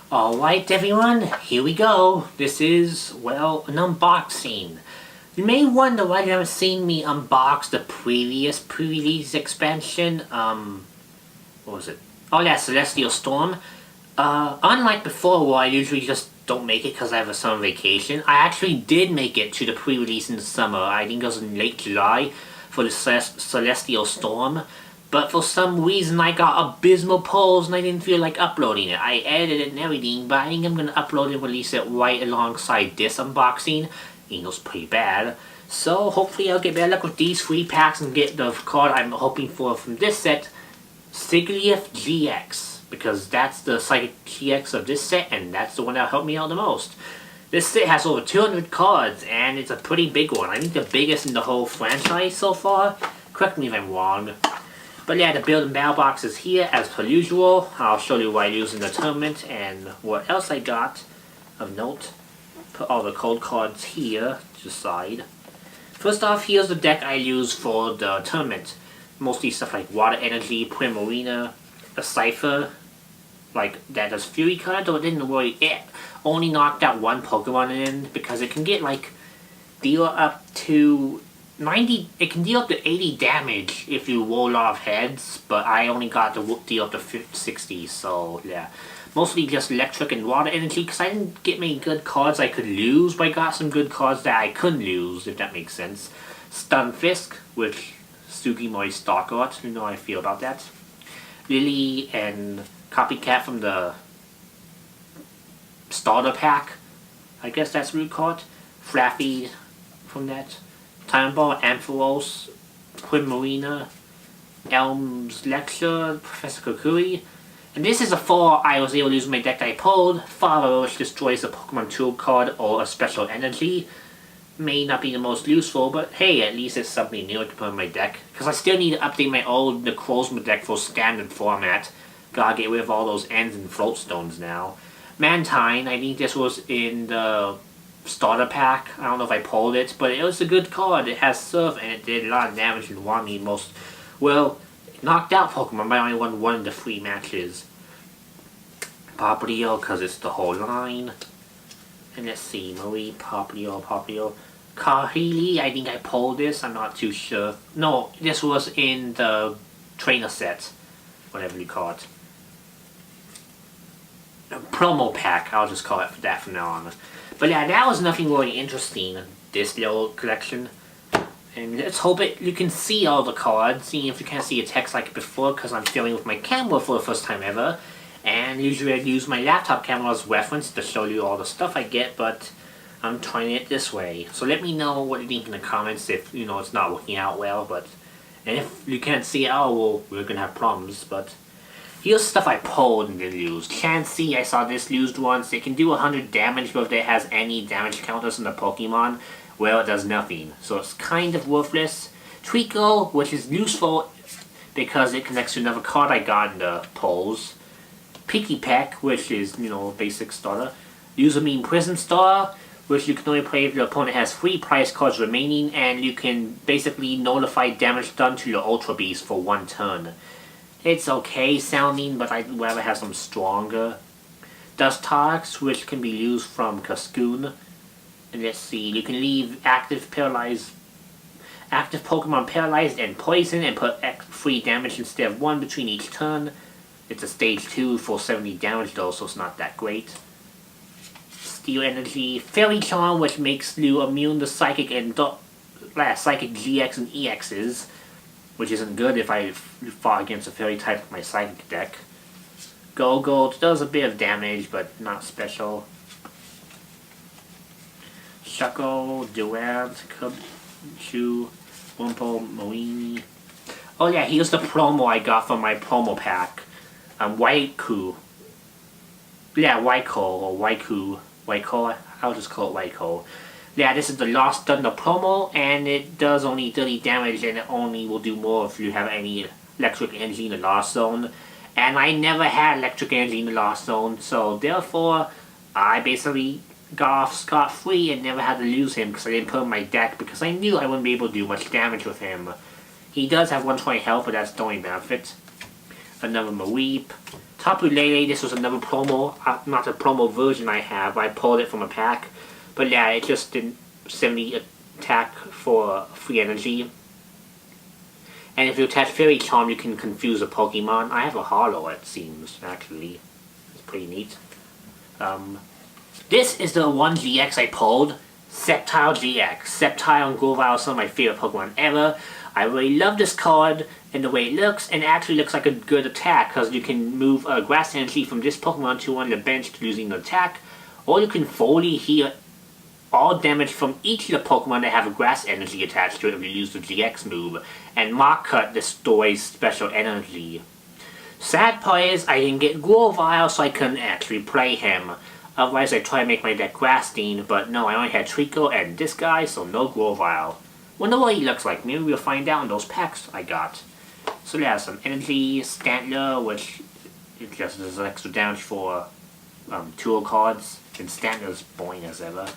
Alright everyone, here we go. This is, well, an unboxing. You may wonder why you haven't seen me unbox the previous pre-release expansion, what was it? Oh yeah, Celestial Storm. Unlike before where I usually just don't make it because I have a summer vacation, I actually did make it to the pre-release in the summer. I think it was in late July for the Celestial Storm. But for some reason I got abysmal polls and I didn't feel like uploading it. I edited it and everything, but I think I'm going to upload and release it right alongside this unboxing. It was pretty bad. So hopefully I'll get better luck with these 3 packs and get the card I'm hoping for from this set, Sigliath GX. Because that's the Psychic GX of this set and that's the one that helped me out the most. This set has over 200 cards and it's a pretty big one. I think the biggest in the whole franchise so far. Correct me if I'm wrong. But yeah, the build and battle box is here as per usual. I'll show you what I use in the tournament and what else I got of note. Put all the cold cards here to the side. First off, here's the deck I use for the tournament. Mostly stuff like Water Energy, Primarina, a Cypher, like that does Fury cards, though it didn't really, it only knocked out one Pokemon in because it can get like deal up to 90, it can deal up to 80 damage if you roll off heads, but I only got to deal up to 60, so yeah. Mostly just electric and water energy, because I didn't get many good cards I could lose, but I got some good cards that I couldn't lose, if that makes sense. Stunfisk, which Sugimori stock art, you know how I feel about that. Lily and Copycat from the starter pack, I guess that's root card. Flaffy from that. Time Ball, Ampharos, Primarina, Elm's Lecture, Professor Kukui. And this is a 4 I was able to use my deck that I pulled. Fire, which destroys a Pokemon Tool card or a special energy. May not be the most useful, but hey, at least it's something new I can put in my deck. Because I still need to update my old Necrozma deck for standard format. Gotta get rid of all those ends and float stones now. Mantine, I think this was in the starter pack. I don't know if I pulled it, but it was a good card. It has Surf and it did a lot of damage and won me most, well, knocked out Pokemon, but I only won 1 of the 3 matches. Papio, because it's the whole line. And let's see, Marie, Papio. Kahili, I think I pulled this, I'm not too sure. No, this was in the trainer set, whatever you call it. A promo pack, I'll just call it that from now on. But yeah, that was nothing really interesting, this little collection. And let's hope you can see all the cards, seeing if you can't see a text like before, because I'm filming with my camera for the first time ever. And usually I'd use my laptop camera as reference to show you all the stuff I get, but I'm trying it this way. So let me know what you think in the comments if, you know, it's not working out well, but... And if you can't see it, oh, well, we're gonna have problems, but... Here's stuff I pulled and didn't use. Chansey, I saw this used once. It can do 100 damage, but if it has any damage counters in the Pokemon, well, it does nothing. So it's kind of worthless. Treecko, which is useful because it connects to another card I got in the polls. Pikipek, which is, you know, basic starter. Usamine Prison Star, which you can only play if your opponent has 3 prize cards remaining, and you can basically nullify damage done to your Ultra Beast for 1 turn. It's okay sounding, but I'd rather have some stronger. Dustox, which can be used from Cascoon. And let's see, you can leave active Pokemon paralyzed and poisoned and put 3 damage instead of 1 between each turn. It's a stage 2 for 70 damage though, so it's not that great. Steel Energy, Fairy Charm, which makes you immune to Psychic and Psychic GX and EXs. Which isn't good if I fought against a Fairy type with my Psychic deck. Go-Go does a bit of damage, but not special. Shuckle, Durant, Cubchoo, Wumpo, Moini. Oh yeah, here's the promo I got from my promo pack. Waiku. Yeah, Waiko, or Waiku. Waiko, I'll just call it Waiko. Yeah, this is the Lost Thunder promo, and it does only 30 damage, and it only will do more if you have any electric energy in the Lost Zone. And I never had electric energy in the Lost Zone, so therefore, I basically got off scot-free and never had to lose him because I didn't put him in my deck, because I knew I wouldn't be able to do much damage with him. He does have 120 health, but that's the only benefit. Another Mareep, Tapu Lele, this was another promo, not a promo version I have. I pulled it from a pack. But yeah, it just didn't 70 attack for free energy. And if you attach Fairy Charm, you can confuse a Pokemon. I have a Hollow, it seems, actually. It's pretty neat. This is the one GX I pulled. Sceptile GX. Sceptile and Grovyle are some of my favorite Pokemon ever. I really love this card and the way it looks, and it actually looks like a good attack because you can move Grass Energy from this Pokemon to on the bench using the attack, or you can fully heal all damage from each of the Pokemon that have a Grass Energy attached to it if you use the GX move, and Mach Cut destroys special energy. Sad part is I didn't get Grovyle, so I couldn't actually play him. Otherwise I try to make my deck Grass themed, but no, I only had Trico and this guy, so no Grovyle. Wonder what he looks like. Maybe we'll find out in those packs I got. So yeah, some energy, Stantler, which it just does extra damage for tool cards, and Stantler's boring as ever.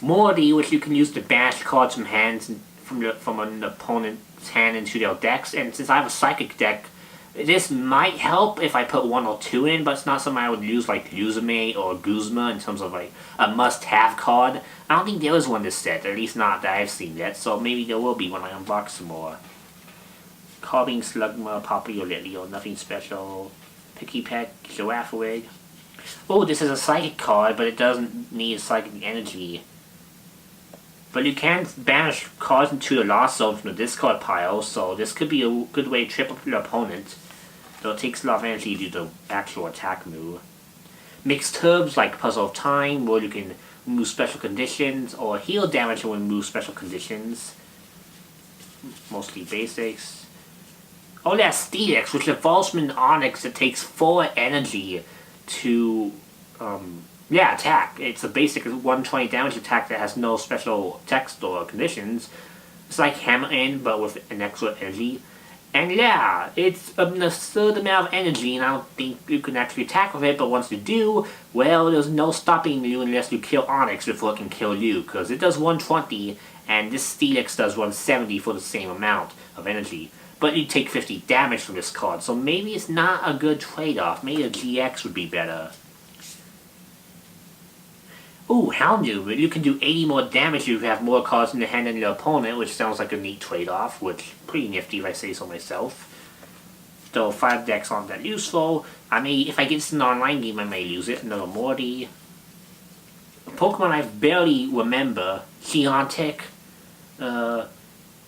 Morty, which you can use to banish cards from hands from an opponent's hand into their decks, and since I have a Psychic deck, this might help if I put 1 or 2 in, but it's not something I would use like Yuzume or Guzma in terms of like a must-have card. I don't think there is one this set, at least not that I've seen yet, so maybe there will be when I unbox some more. Carving Slugma, Papillolilio, nothing special. Picky Pet, Giraffewig. Oh, this is a Psychic card, but it doesn't need Psychic energy. But you can banish cards into the Lost Zone from the discard pile, so this could be a good way to trip up your opponent. Though it takes a lot of energy to do the actual attack move. Mixed herbs like Puzzle of Time, where you can remove special conditions, or heal damage when remove special conditions. Mostly basics. Oh, that's Steelix, which evolves from an Onyx that takes 4 energy to attack. It's a basic 120 damage attack that has no special text or conditions. It's like Hammer-In, but with an extra energy. And yeah, it's an absurd amount of energy, and I don't think you can actually attack with it, but once you do, well, there's no stopping you unless you kill Onyx before it can kill you, because it does 120, and this Steelix does 170 for the same amount of energy. But you take 50 damage from this card, so maybe it's not a good trade-off. Maybe a GX would be better. Ooh, Houndoom. You can do 80 more damage if you have more cards in the hand than your opponent, which sounds like a neat trade-off, which pretty nifty if I say so myself. Though 5 decks aren't that useful. I mean, if I get this in an online game, I may use it. Another Morty. A Pokemon I barely remember. Geontic.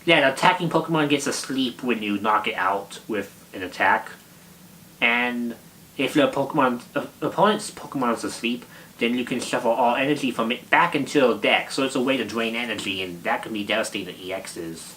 Yeah, the attacking Pokemon gets a sleep when you knock it out with an attack. And if your opponent's Pokemon is asleep, then you can shuffle all energy from it back into the deck. So it's a way to drain energy, and that can be devastating to EXs.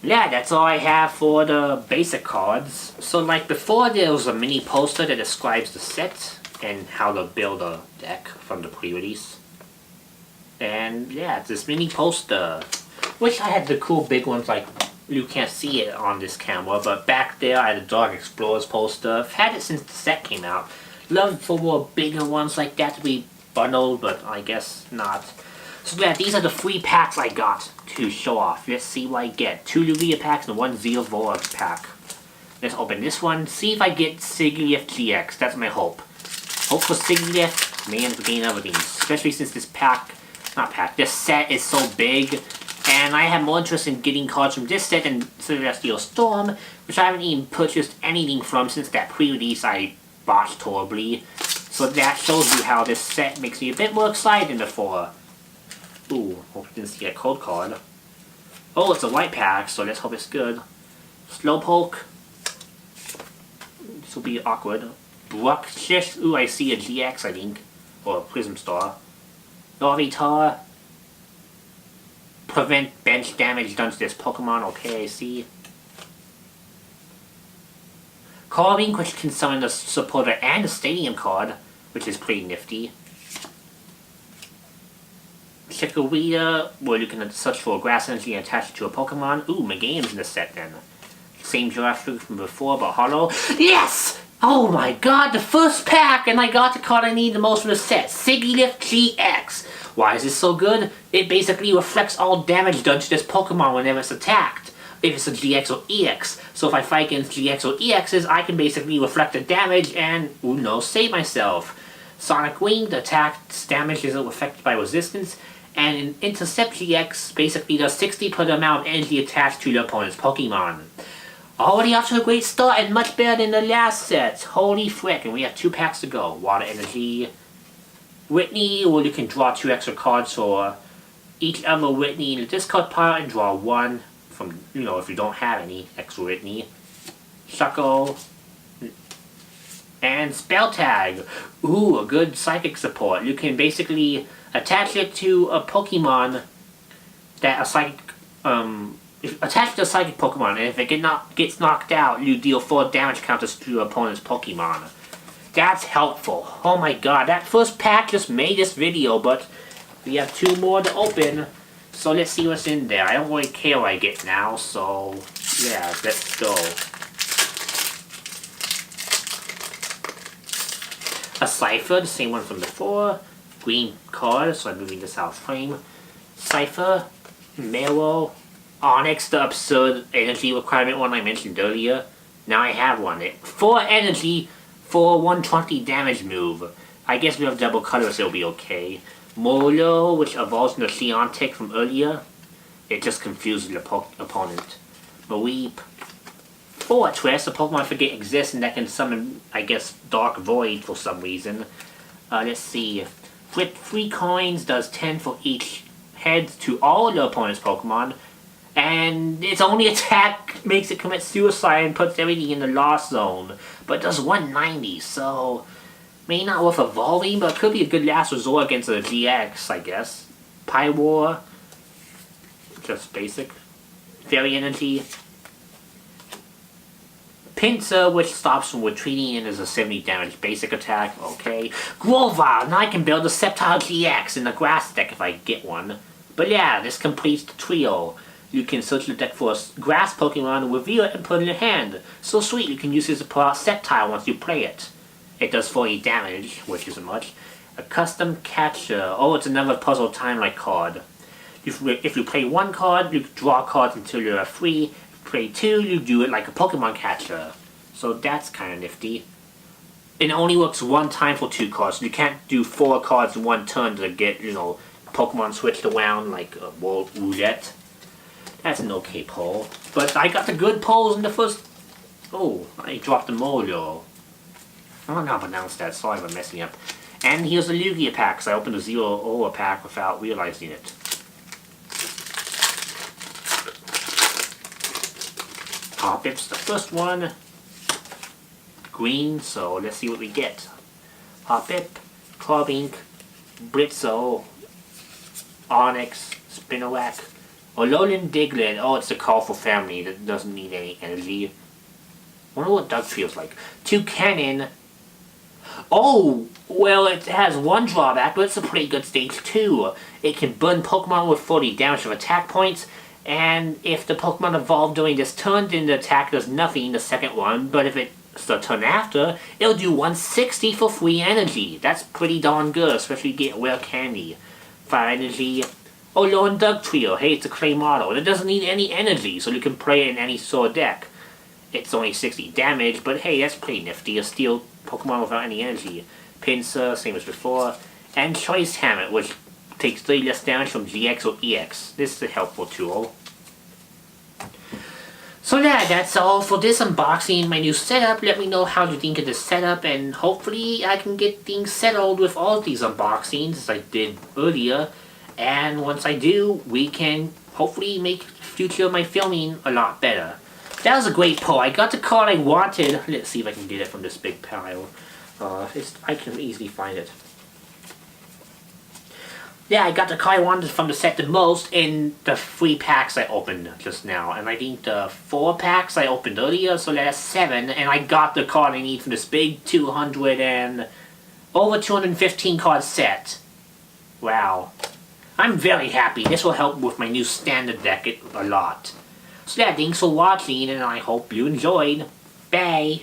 Yeah, that's all I have for the basic cards. So like before, there was a mini poster that describes the set and how to build a deck from the pre-release. And yeah, it's this mini poster. Wish I had the cool big ones like you can't see it on this camera, but back there I had a Dark Explorers poster. I've had it since the set came out. Love for more bigger ones like that to be bundled, but I guess not. So yeah, these are the 3 packs I got to show off. Let's see what I get. 2 Lugia packs and 1 Xenovora pack. Let's open this one. See if I get Sigilyph GX. That's my hope. Hope for Sigilyph. Man, for getting other things. Especially since this this set is so big. And I have more interest in getting cards from this set than Celestial Storm, which I haven't even purchased anything from since that pre-release I botched horribly. So that shows you how this set makes me a bit more excited than before. Ooh, hope you didn't see a code card. Oh, it's a white pack, so let's hope it's good. Slowpoke. This will be awkward. Bruxish. Ooh, I see a GX, I think. Or a Prism Star. Larvitar. Prevent bench damage done to this Pokemon. Okay, I see. Carving, which can summon the supporter and the stadium card, which is pretty nifty. Chikorita, where you can search for grass energy and attach it to a Pokemon. Ooh, Meganium's in the set then. Same giraffe from before, but hollow. Yes! Oh my god, the first pack, and I got the card I need the most from the set. Sigilyph GX. Why is this so good? It basically reflects all damage done to this Pokemon whenever it's attacked. if it's a GX or EX. So if I fight against GX or EXs, I can basically reflect the damage and, who knows, save myself. Sonic Wing, the attack's damage is affected by resistance, and an Intercept GX basically does 60 per the amount of energy attached to your opponent's Pokemon. Already off to a great start and much better than the last set. Holy frick, and we have 2 packs to go. Water Energy, Whitney, or you can draw 2 extra cards for each other Whitney in the discard pile and draw 1 from, if you don't have any extra Whitney. Shuckle, and Spell Tag. Ooh, a good psychic support. You can basically attach it to a Pokemon that a psychic, attach to a psychic Pokemon, and if it gets knocked out, you deal 4 damage counters to your opponent's Pokemon. That's helpful. Oh my god, that first pack just made this video, but we have 2 more to open. So let's see what's in there. I don't really care what I get now, so yeah, let's go. A Cypher, the same one from before. Green card, so I'm moving this out of frame. Cypher, Mero, Onyx, the absurd energy requirement one I mentioned earlier. Now I have one. 4 energy for 120 damage move. I guess we have double colors, so it'll be okay. Molo, which evolves into Seontic from earlier. It just confuses your opponent. Maweep. Fortress, a Pokemon I forget exists and that can summon, I guess, Dark Void for some reason. Let's see. Flip 3 coins, does 10 for each head to all your opponent's Pokemon. And its only attack makes it commit suicide and puts everything in the lost zone. But does 190, so may not worth evolving, but could be a good last resort against a GX, I guess. Pyroar. Just basic. Fairy Energy. Pinsir, which stops from retreating and is a 70 damage basic attack. Okay. Grovyle. Now I can build a Sceptile GX in the grass deck if I get one. But yeah, this completes the trio. You can search the deck for a grass Pokemon, reveal it, and put it in your hand. So sweet, you can use it to pull out Sceptile once you play it. It does 40 damage, which isn't much. A Custom Catcher. Oh, it's another Puzzle Time-like card. If you play 1 card, you draw cards until you're free. Play 2, you do it like a Pokemon catcher. So that's kind of nifty. It only works 1 time for 2 cards. So you can't do 4 cards in 1 turn to get, Pokemon switched around like a world roulette. That's an okay pull. But I got the good pulls in the first... Oh, I dropped the Mojo. I don't know how to pronounce that. Sorry for messing up. And here's a Lugia pack, so I opened a Zero pack without realizing it. Hoppip's the first one. Green, so let's see what we get. Hoppip, Clawink, Blitzo, Onyx, Spinarak, Alolan Diglett. Oh, it's a colorful family that doesn't need any energy. Wonder what Doug feels like. Toucannon. Oh, well, it has 1 drawback, but it's a pretty good stage 2. It can burn Pokemon with 40 damage of attack points. And if the Pokemon evolved during this turn, then the attack does nothing in the second one. But if it's the turn after, it'll do 160 for free energy. That's pretty darn good, especially if you get Rare Candy. 5 energy. Oh, Lone Doug Trio. Hey, it's a clay model. It doesn't need any energy, so you can play it in any sort of deck. It's only 60 damage, but hey, that's pretty nifty. A steel Pokemon without any energy. Pinsir, same as before. And Choice Hammer, which takes 30 less damage from GX or EX. This is a helpful tool. So yeah, that's all for this unboxing. My new setup. Let me know how you think of this setup, and hopefully I can get things settled with all of these unboxings as I did earlier. And once I do, we can hopefully make the future of my filming a lot better. That was a great pull. I got the card I wanted. Let's see if I can get it from this big pile. I can easily find it. Yeah, I got the card I wanted from the set the most in the 3 packs I opened just now. And I think the 4 packs I opened earlier, so that's 7. And I got the card I need from this big 200 and over 215 card set. Wow. I'm very happy. This will help with my new standard deck a lot. So yeah, thanks for watching, and I hope you enjoyed. Bye!